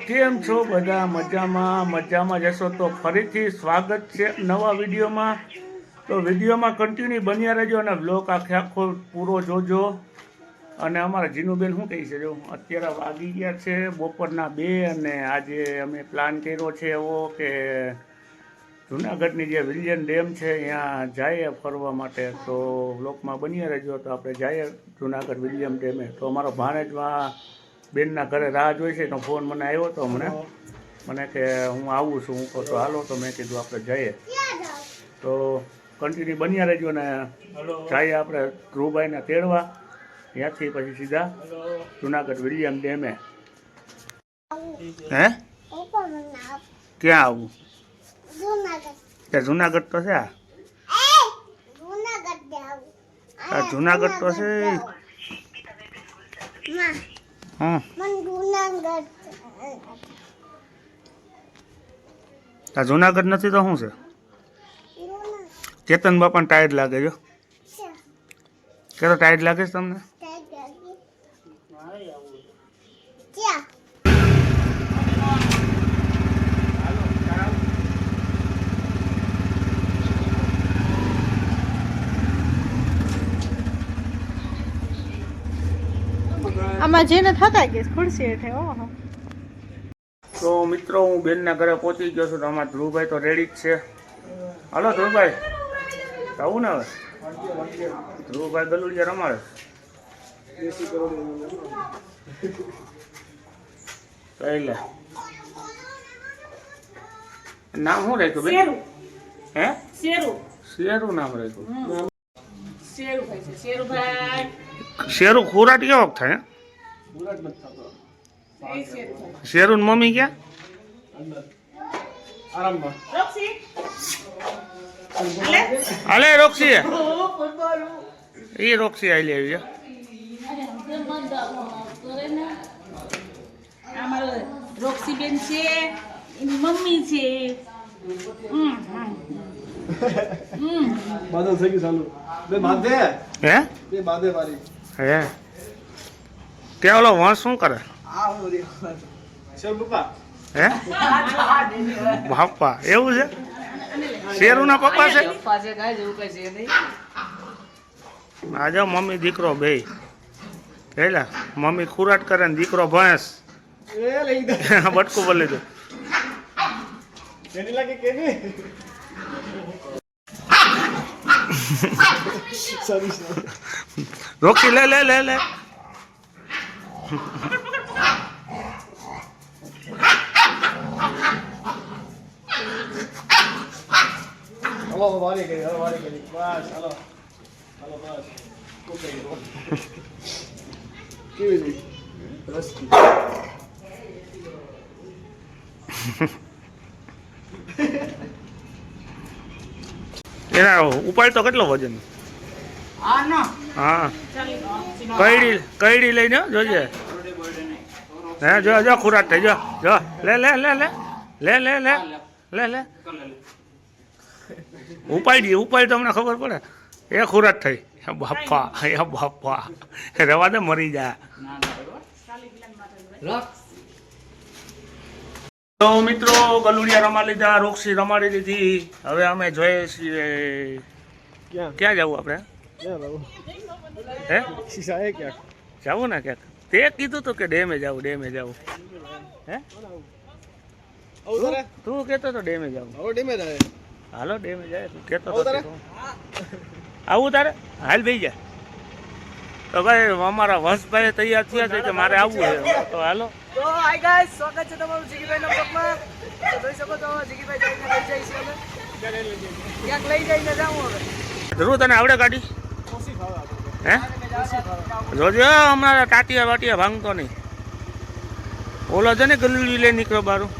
કેમ છો બધા? મજામાં જશો તો ફરીથી સ્વાગત છે નવા વિડીયોમાં. તો વિડીયોમાં કન્ટિન્યુ બન્યા રહેજો અને વ્લોગ આખો પૂરો જોજો. અને અમારા જીનુબેન શું કહે છે, જો અત્યારે વાગી ગયા છે બપોરના 2 અને આજે અમે પ્લાન કર્યો છે એવો કે જુનાગઢની જે વિલિયમ ડેમ છે ત્યાં જઈએ ફરવા માટે. તો વ્લોગમાં બન્યા રહેજો. તો આપણે જઈએ જુનાગઢ વિલિયમ ડેમે. તો અમારો ભાણેજમાં બેનના ઘરે રાહ જોઈ છે. તો ફોન મને આવ્યો હતો મને કે હું આવું છું. હું કહું તો હાલો. તો મેં કીધું આપણે જઈએ. તો કન્ટિન્યુ બન્યા રહેજો ને જઈએ આપણે ધ્રુવભાઈને તેડવા. ત્યાંથી પછી સીધા જુનાગઢ વિલિયમ ડેમે. હે ક્યાં આવું? જુનાગઢ તો છે. જુનાગઢ તો છે. હા જુનાગઢ નથી તો શું છે? ચેતન બાપાને ટાયર લાગે જો કે તો ટાયર લાગે છે તમને? આમાં જેને થતા ગયા ખુરશી હેઠે. ઓહો. તો મિત્રો હું બેનના ઘરે પહોંચી ગયો છું. તો અમારા ધ્રુવભાઈ તો રેડી જ છે. હાલો ધ્રુવભાઈ, આવું ને હવે ધ્રુવભાઈ ગલુડિયા રમાડે. એટલે નામ શું રાખ્યું બેન? હે શેરું નામ રાખ્યું. શેરું ખોરાટ કેવો થાય? શેરું મમ્મી ક્યાં? અલે રોક્ષી એ રોક્ષી આવી લેવી છે. રોક્ષી બેન છે, એની મમ્મી છે. બાદલ થઈ ગઈ ચાલુ. બે બાંધે હે બે બાંધે વારી હે કે ઓલો વંશ શું કરે? આ ઓરી શેર પપ્પા હે બાપા એવું છે? શેરુના પપ્પા છે? આજે મમ્મી દીકરો બે પેલા મમ્મી ખુરાટ કરે ને દીકરો ભેંસ. એ લઈ દે બટકું બોલી લીધું. કેની લાગે કેની સોરી રોકી લે લે લે લે. હલો વારી ગઈ બસ હાલો બસ ઓકે કેવી છે રસ્તી એના ઉપાય તો કેટલો વજન? હા કઈડી લઈને જોજે. હે જો જો ખુરાટ થઈ જો લે લે લે લે લે લે લે લે લે ઉપાય તમને ખબર પડે. એ ખુરાટ થઈ. બાપા રવા દે મરી જાય. તો મિત્રો ગલુડિયા રમાડી લીધા, રોક્ષી રમાડી લીધી. હવે અમે જોઈએ છીએ ક્યાં જવું આપણે? હે શીશા એ ક્યાંક જવું ને ક્યાંક. તે કીધું તું કે ડેમે જવું હે તું કહેતો તો ડેમે જવું. હાલો ડેમે જાય તું કહેતો તો. આવું તારે હાલ ભાઈ જાય. તો ભાઈ અમારા વંશભાઈ તૈયાર થયા છે કે મારે આવવું છે. તો હાલો. તો હાય ગાઈસ, સ્વાગત છે તમારું જીગીભાઈના બ્લોગમાં. તો જોઈ શકો છો જીગીભાઈ જઈને લઈ જાય છે અમે. ક્યાંક લઈ જઈને જાઉં હવે. જરૂર તને આવડે ગાડી? હે જોજે અમારા ટાટિયા વાટિયા ભાંગતો નહીં. ઓલો છે ને ગલુડી લઈ નીકળો બારું.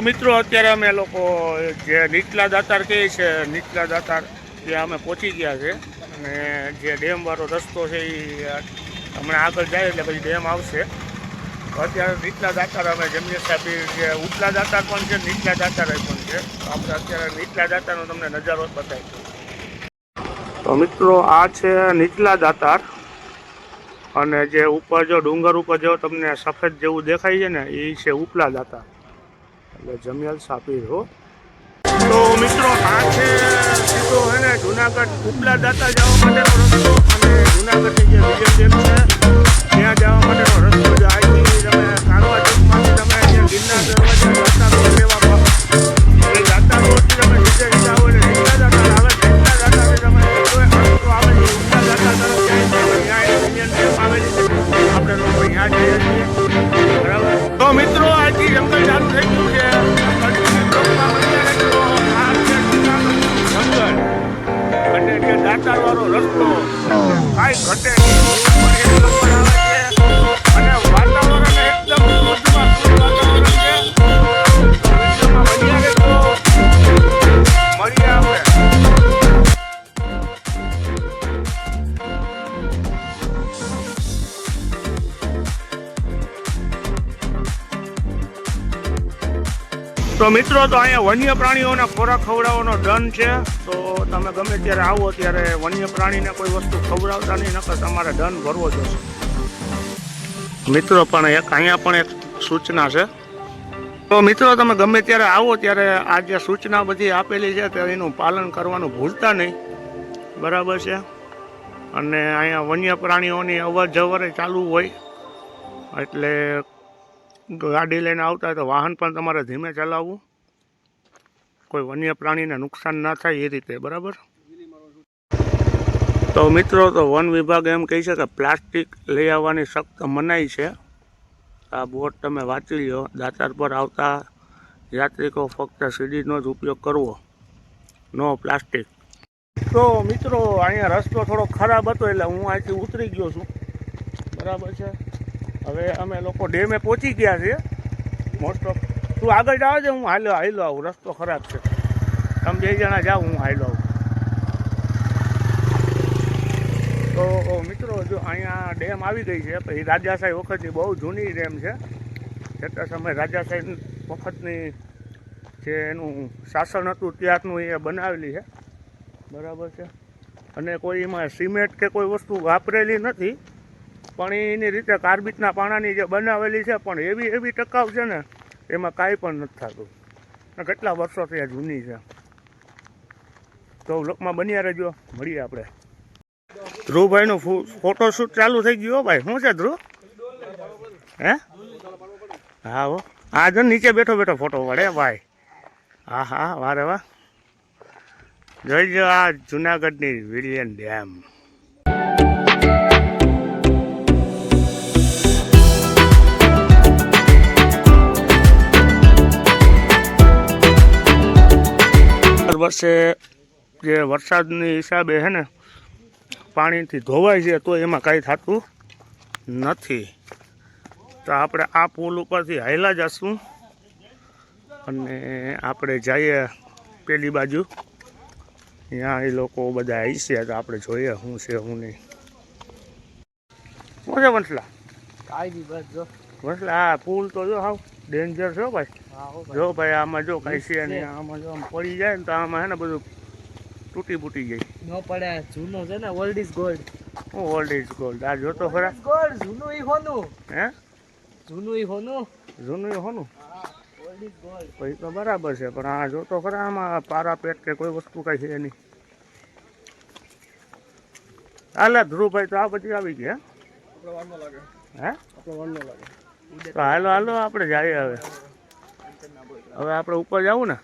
મિત્રો અત્યારે અમે લોકો જે નીચલા દાતાર કહે છે નીચલા દાતાર ત્યાં અમે પહોંચી ગયા છે અને જે ડેમવાળો રસ્તો છે એ હમણાં આગળ જાય એટલે પછી ડેમ આવશે. તો અત્યારે નીચલા દાતાર અમે જમીએ સાહેબ જે ઉપલા દાતાર પણ છે નીચલા દાતાર પણ છે. તો આપણે અત્યારે નીચલા દાતારનો તમને નજારો બતાવીશું. તો મિત્રો આ છે નીચલા દાતાર અને જે ઉપર જો ડુંગર ઉપર જો તમને સફેદ જેવું દેખાય છે ને એ છે ઉપલા દાતાર એટલે જમિયલ સાપીર હો. તો મિત્રો આ છે સીધો હે ને જુનાગઢ ઉપલા દાતા જવા માટેનો રસ્તો અને જુનાગઢની જે વિજય ડેમ છે ત્યાં જવા માટેનો રસ્તો જો અહીંથી તમે કાળવા ચોકમાંથી તમે અહીંયા ગિરનાર દરવાજા દાતા રોડ લેવા એ દાતા રોડથી તમે નીચે જતા હોય ને નીચલા દાતા આવે નીચલા દાતાથી તમે રસ્તો આવે છે ઉપલા દાતા તરફ જાય છે ત્યાં વિજય ડેમ આવેલી છે આપણે લોકો અહીંયા જઈએ છીએ બરાબર. તો મિત્રો આજથી જંગલ ચાલુ થઈ ગયું છે અને જે દાતાર વાળો રસ્તો કાંઈ ઘટે અને વાતાવરણ એકદમ વાતાવરણ છે મળીએ આપણે. તો મિત્રો તો અહીંયા વન્ય પ્રાણીઓના ખોરાક ખવડાવવાનો દંડ છે. તો તમે ગમે ત્યારે આવો ત્યારે વન્ય પ્રાણીને કોઈ વસ્તુ ખવડાવતા નહીં નકર તમારે દંડ ભરવો જોશે. મિત્રો પણ એક અહીંયા પણ એક સૂચના છે. તો મિત્રો તમે ગમે ત્યારે આવો ત્યારે આ જે સૂચના બધી આપેલી છે તે એનું પાલન કરવાનું ભૂલતા નહીં બરાબર છે. અને અહીંયા વન્ય પ્રાણીઓની અવર જવર ચાલુ હોય એટલે ગાડી લઈને આવતા હોય તો વાહન પણ તમારે ધીમે ચલાવવું કોઈ વન્ય પ્રાણીને નુકસાન ના થાય એ રીતે બરાબર. તો મિત્રો તો વન વિભાગ એમ કહે છે કે પ્લાસ્ટિક લઈ આવવાની સખ્ત મનાઈ છે. આ બોર્ડ તમે વાંચી લો. દાતાર પર આવતા યાત્રિકો ફક્ત સીડીનો જ ઉપયોગ કરવો, નો પ્લાસ્ટિક. તો મિત્રો અહીંયા રસ્તો થોડો ખરાબ હતો એટલે હું અહીંથી ઉતરી ગયો છું બરાબર છે. હવે અમે લોકો ડેમે પહોંચી ગયા છીએ મોસ્ટ ઓફ. તું આગળ જાવ છે હું હાલો આવું રસ્તો ખરાબ છે તમે બે જણા જાઓ હું હાલો આવું. તો મિત્રો જો અહીંયા ડેમ આવી ગઈ છે પછી રાજાશાહી વખતની બહુ જૂની ડેમ છે. છેલ્લા સમય રાજાશાહી વખતની જે એનું શાસન હતું ત્યારનું એ બનાવેલી છે બરાબર છે. અને કોઈ એમાં સિમેન્ટ કે કોઈ વસ્તુ વાપરેલી નથી પણ એની રીતે કાર્બિટના પાણાની જે બનાવેલી છે પણ એવી ટકાઉ છે ને એમાં કાંઈ પણ નથી થતું. કેટલા વર્ષોથી આ જૂની છે. તો લોકમાં બન્યા રહેજો મળીએ આપણે. ધ્રુવભાઈનું ફોટોશૂટ ચાલુ થઈ ગયું ભાઈ. શું છે ધ્રુવ? હે હા હો આ જો નીચે બેઠો બેઠો ફોટો પડે ભાઈ. હા હા વારે વાહ. જોઈજો આ જુનાગઢની વિલિયન ડેમ. વર્ષે જે વરસાદની હિસાબે છે ને પાણીથી ધોવાય છે તો એમાં કાંઈ થતું નથી. તો આપણે આ પુલ ઉપરથી હાલ્યા જશું અને આપણે જઈએ પેલી બાજુ. ત્યાં એ લોકો બધા આવી છે તો આપણે જોઈએ શું છે શું નહીં. શું છે વંસલા? કાંઈ બી બસ જો વંસલા આ પુલ તો જો હાવ ડેન્જર છે ભાઈ. જો ભાઈ આમાં જો કાંઈ છે નહીં. આમાં જો આમ પડી જાય ને તો આમાં છે ને બધું તૂટી જાય. ન પડે જૂનો છે ને ઓલ્ડ ઇઝ ગોલ્ડ. હું ઓલ્ડ ઇઝ ગોલ્ડ. આ જોતો ખરા ગોલ્ડ જૂનું ઈ હોનું. હે જૂનું ઈ હોનું. જૂનું હોનું ઓલ્ડ ઇઝ ગોલ્ડ. પછી તો બરાબર છે પણ આ જોતો ખરા આમાં પારા પેટ કે કોઈ વસ્તુ કાંઈ છે નહીં. હાલે ધ્રુવભાઈ તો આ બધી આવી ગઈ. હે તો હાલો આપણે જઈએ હવે. હવે આપણે ઉપર જવું ને.